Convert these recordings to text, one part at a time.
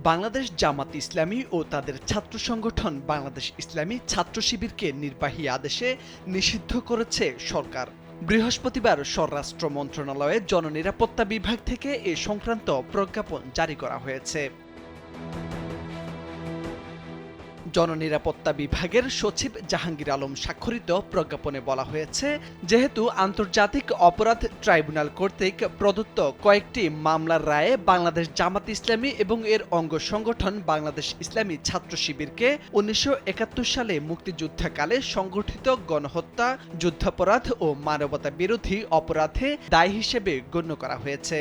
বাংলাদেশ জামাত ইসলামী ও তাদের ছাত্র সংগঠন বাংলাদেশ ইসলামী ছাত্র শিবিরকে নির্বাহী আদেশে নিষিদ্ধ করেছে সরকার। বৃহস্পতিবার স্বরাষ্ট্র মন্ত্রণালয়ের জননিরাপত্তা বিভাগ থেকে এ সংক্রান্ত প্রজ্ঞাপন জারি করা হয়েছে। জননিরাপত্তা বিভাগের সচিব জাহাঙ্গীর আলম স্বাক্ষরিত প্রজ্ঞাপনে বলা হয়েছে, যেহেতু আন্তর্জাতিক অপরাধ ট্রাইব্যুনাল কর্তৃক প্রদত্ত কয়েকটি মামলার রায়ে বাংলাদেশ জামাত ইসলামী এবং এর অঙ্গ সংগঠন বাংলাদেশ ইসলামী ছাত্র শিবিরকে ১৯৭১ সালে মুক্তিযুদ্ধকালে সংগঠিত গণহত্যা, যুদ্ধাপরাধ ও মানবতা বিরোধী অপরাধে দায়ী হিসেবে গণ্য করা হয়েছে।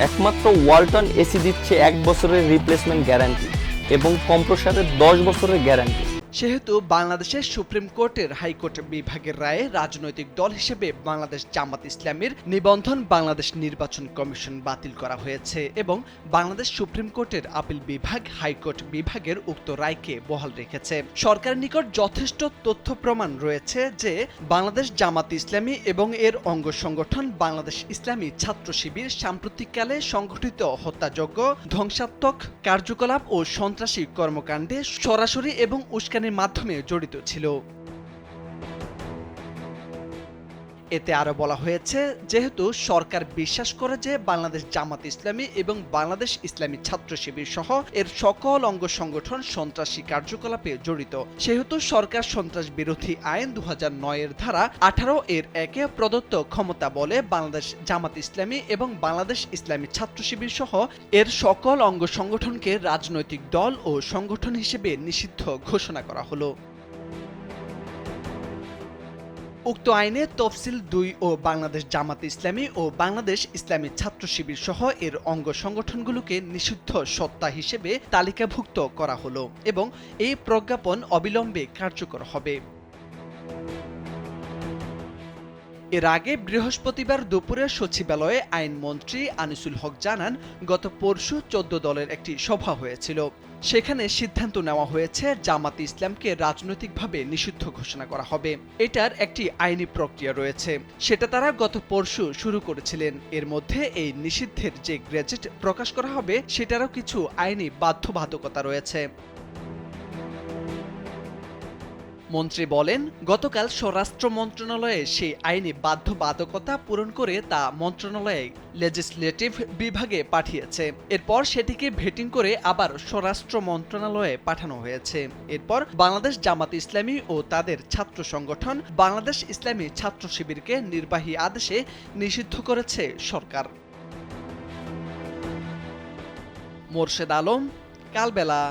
একমাত্র ওয়ালটন এসি দিচ্ছে ১ বছরের রিপ্লেসমেন্ট গ্যারান্টি এবং কম্প্রেসারের ১০ বছরের গ্যারান্টি। সেহেতু বাংলাদেশের সুপ্রিম কোর্টের হাইকোর্ট বিভাগের রায়ে রাজনৈতিক দল হিসেবে বাংলাদেশ জামাত ইসলামীর নিবন্ধন বাংলাদেশ নির্বাচন কমিশন বাতিল করা হয়েছে এবং বাংলাদেশ সুপ্রিম কোর্টের আপিল বিভাগ হাইকোর্ট বিভাগের উক্ত রায়কে বহাল রেখেছে। সরকারের নিকট যথেষ্ট তথ্য প্রমাণ রয়েছে যে বাংলাদেশ জামাত ইসলামী এবং এর অঙ্গ সংগঠন বাংলাদেশ ইসলামী ছাত্র শিবির সাম্প্রতিককালে সংঘটিত হত্যাযজ্ঞ, ধ্বংসাত্মক কার্যকলাপ ও সন্ত্রাসী কর্মকাণ্ডে সরাসরি এবং উস্কানির মাধ্যমে জড়িত ছিল। এতে আরো বলা হয়েছে, যেহেতু সরকার বিশ্বাস করে যে বাংলাদেশ জামাত ইসলামী এবং বাংলাদেশ ইসলামী ছাত্র শিবির সহ এর সকল অঙ্গ সংগঠন সন্ত্রাসী কার্যকলাপে জড়িত, সেহেতু সরকার সন্ত্রাস বিরোধী আইন ২০০৯ এর ধারা ১৮ এর ১-এ প্রদত্ত ক্ষমতা বলে বাংলাদেশ জামাত ইসলামী এবং বাংলাদেশ ইসলামী ছাত্র শিবির সহ এর সকল অঙ্গ সংগঠনকে রাজনৈতিক দল ও সংগঠন হিসেবে নিষিদ্ধ ঘোষণা করা হলো। উক্ত আইনে তফসিল ২ ও বাংলাদেশ জামাত ইসলামী ও বাংলাদেশ ইসলামী ছাত্র শিবির সহ এর অঙ্গ সংগঠনগুলোকে নিষিদ্ধ সত্তা হিসেবে তালিকাভুক্ত করা হলো এবং এই প্রজ্ঞাপন অবিলম্বে কার্যকর হবে। এর আগে বৃহস্পতিবার দুপুরে সচিবালয়ে আইনমন্ত্রী আনিসুল হক জানান, গত পরশু ১৪ দলের একটি সভা হয়েছিল। সেখানে সিদ্ধান্ত নেওয়া হয়েছে জামাত ইসলামকে রাজনৈতিকভাবে নিষিদ্ধ ঘোষণা করা হবে। এটার একটি আইনি প্রক্রিয়া রয়েছে, সেটা তারা গত পরশু শুরু করেছিলেন। এর মধ্যে এই নিষিদ্ধের যে গেজেট প্রকাশ করা হবে সেটারও কিছু আইনি বাধ্যবাধকতা রয়েছে। মন্ত্রী বলেন, গতকাল স্বরাষ্ট্র মন্ত্রণালয়ে সেই আইনি বাধ্যবাধকতা পূরণ করে তা মন্ত্রণালয়ে লেজিসলেটিভ বিভাগে পাঠিয়েছে। এরপর সেটিকে ভেটিং করে আবার স্বরাষ্ট্র মন্ত্রণালয়ে পাঠানো হয়েছে। এরপর বাংলাদেশ জামাত ইসলামী ও তাদের ছাত্র সংগঠন বাংলাদেশ ইসলামী ছাত্র শিবিরকে নির্বাহী আদেশে নিষিদ্ধ করেছে সরকার। মোরশেদ আলম, কালবেলা।